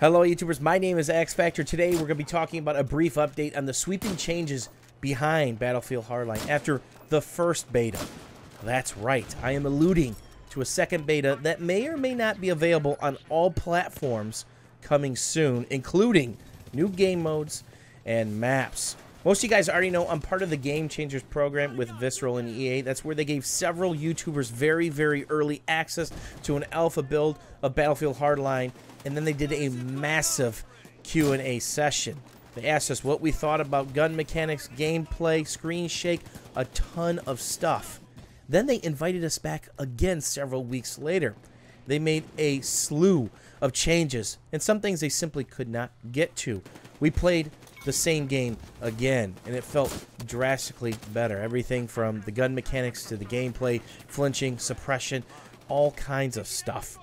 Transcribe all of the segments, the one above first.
Hello YouTubers, my name is X Factor. Today we're going to be talking about a brief update on the sweeping changes behind Battlefield Hardline after the first beta. That's right, I am alluding to a second beta that may or may not be available on all platforms coming soon, including new game modes and maps. Most of you guys already know I'm part of the Game Changers program with Visceral and EA. That's where they gave several YouTubers very early access to an alpha build of Battlefield Hardline, and then they did a massive Q&A session. They asked us what we thought about gun mechanics, gameplay, screen shake, a ton of stuff. Then they invited us back again several weeks later. They made a slew of changes, and some things they simply could not get to. We played the same game again, and it felt drastically better. Everything from the gun mechanics to the gameplay, flinching, suppression, all kinds of stuff.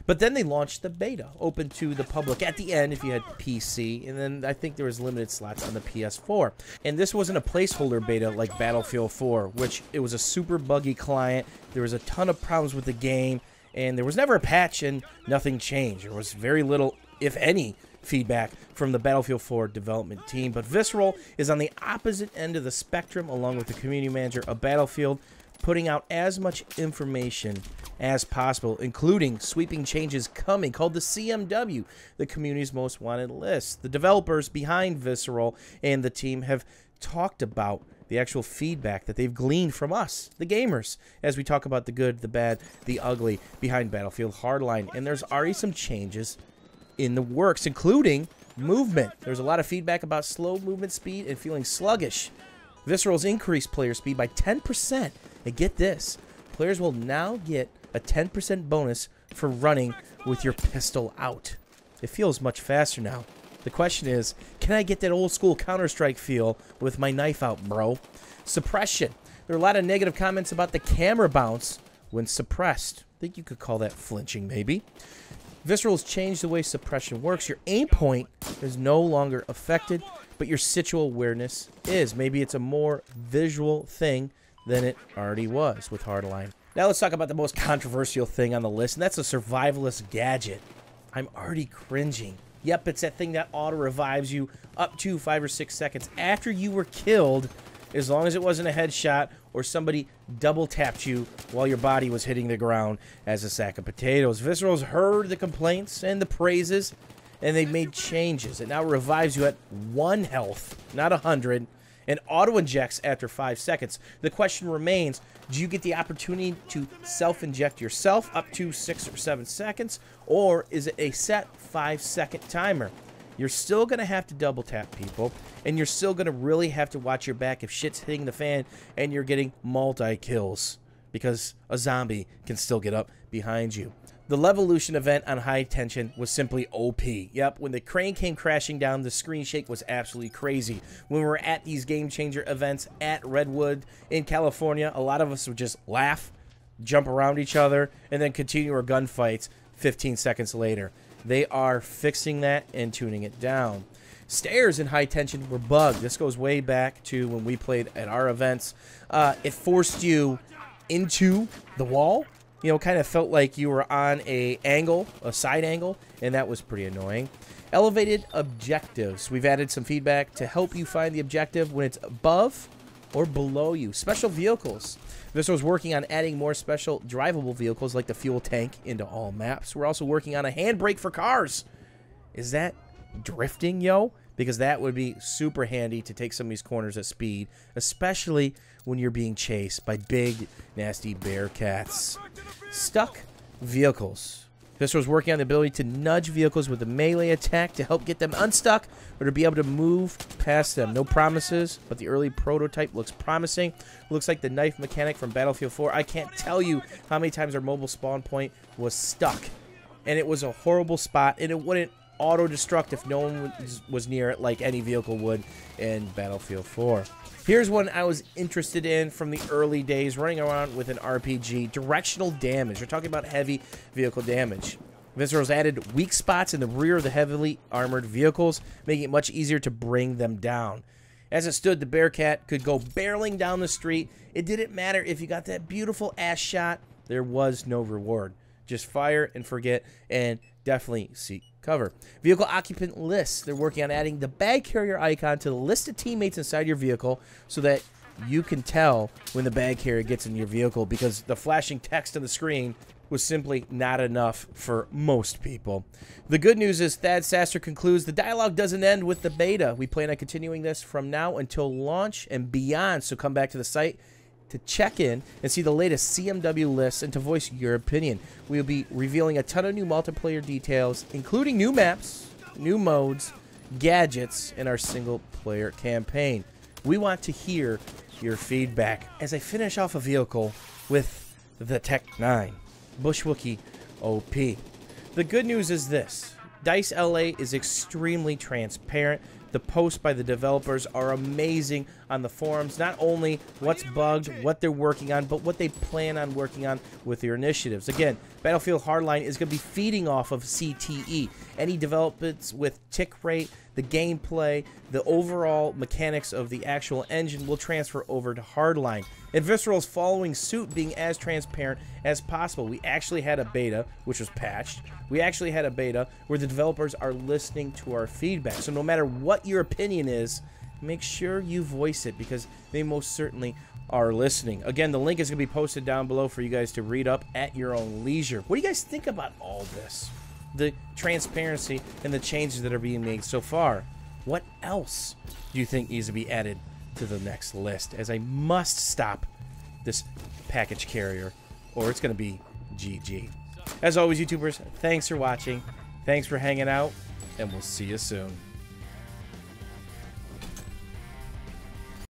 But then they launched the beta, open to the public at the end if you had PC, and then I think there was limited slots on the PS4. And this wasn't a placeholder beta like Battlefield 4, which it was a super buggy client. There was a ton of problems with the game, and there was never a patch, and nothing changed. There was very little, if any, feedback from the Battlefield 4 development team. But Visceral is on the opposite end of the spectrum, along with the community manager of Battlefield, putting out as much information as possible, including sweeping changes coming, called the CMW, the community's most wanted list. The developers behind Visceral and the team have talked about the actual feedback that they've gleaned from us, the gamers, as we talk about the good, the bad, the ugly behind Battlefield Hardline. And there's already some changes in the works, including movement. There's a lot of feedback about slow movement speed and feeling sluggish. Visceral's increased player speed by 10%. And get this, players will now get a 10% bonus for running with your pistol out. It feels much faster now. The question is, can I get that old school Counter-Strike feel with my knife out, bro? Suppression. There are a lot of negative comments about the camera bounce when suppressed. I think you could call that flinching, maybe. Visceral's changed the way suppression works. Your aim point is no longer affected, but your situal awareness is. Maybe it's a more visual thing than it already was with Hardline. Now let's talk about the most controversial thing on the list, and that's a survivalist gadget. I'm already cringing. Yep, it's that thing that auto-revives you up to 5 or 6 seconds after you were killed, as long as it wasn't a headshot or somebody double-tapped you while your body was hitting the ground as a sack of potatoes. Visceral's heard the complaints and the praises, and they've made changes. It now revives you at 1 health, not 100, and auto-injects after 5 seconds. The question remains, do you get the opportunity to self-inject yourself up to 6 or 7 seconds, or is it a set 5-second timer? You're still going to have to double tap people, and you're still going to really have to watch your back if shit's hitting the fan and you're getting multi-kills, because a zombie can still get up behind you. The Levolution event on High Tension was simply OP. Yep, when the crane came crashing down, the screen shake was absolutely crazy. When we were at these Game Changer events at Redwood in California, a lot of us would just laugh, jump around each other, and then continue our gunfights 15 seconds later. They are fixing that and tuning it down. Stairs in High Tension were bugged. This goes way back to when we played at our events. It forced you into the wall. You know, kind of felt like you were on a side angle, and that was pretty annoying. Elevated objectives. We've added some feedback to help you find the objective when it's above or below you. Special vehicles. Visceral's working on adding more special drivable vehicles like the fuel tank into all maps. We're also working on a handbrake for cars. Is that drifting, yo? Because that would be super handy to take some of these corners at speed, especially when you're being chased by big, nasty bearcats. Stuck vehicles. Visceral's working on the ability to nudge vehicles with a melee attack to help get them unstuck or to be able to move past them. No promises, but the early prototype looks promising. Looks like the knife mechanic from Battlefield 4. I can't tell you how many times our mobile spawn point was stuck, and it was a horrible spot, and it wouldn't auto-destruct if no one was near it like any vehicle would in Battlefield 4. Here's one I was interested in from the early days, running around with an RPG. Directional damage. We're talking about heavy vehicle damage. Visceral's added weak spots in the rear of the heavily armored vehicles, making it much easier to bring them down. As it stood, the Bearcat could go barreling down the street. It didn't matter if you got that beautiful ass shot. There was no reward. Just fire and forget, and definitely seek cover. Vehicle occupant lists. They're working on adding the bag carrier icon to the list of teammates inside your vehicle so that you can tell when the bag carrier gets in your vehicle, because the flashing text on the screen was simply not enough for most people. The good news is Thad Sasser concludes the dialogue doesn't end with the beta. We plan on continuing this from now until launch and beyond, so come back to the site to check in and see the latest CMW lists and to voice your opinion. We'll be revealing a ton of new multiplayer details, including new maps, new modes, gadgets, and our single-player campaign. We want to hear your feedback. As I finish off a vehicle with the Tech 9. Bushwookie OP. The good news is this. DICE LA is extremely transparent. The posts by the developers are amazing on the forums. Not only what's bugged, what they're working on, but what they plan on working on with their initiatives. Again, Battlefield Hardline is going to be feeding off of CTE. Any developments with tick rate, the gameplay, the overall mechanics of the actual engine will transfer over to Hardline. And Visceral is following suit, being as transparent as possible. We actually had a beta, which was patched. We actually had a beta where the developers are listening to our feedback. So no matter what your opinion is, make sure you voice it, because they most certainly are listening. Again, the link is going to be posted down below for you guys to read up at your own leisure. What do you guys think about all this? The transparency and the changes that are being made so far. What else do you think needs to be added to the next list? As I must stop this package carrier, or it's going to be GG. As always, YouTubers, thanks for watching. Thanks for hanging out, and we'll see you soon.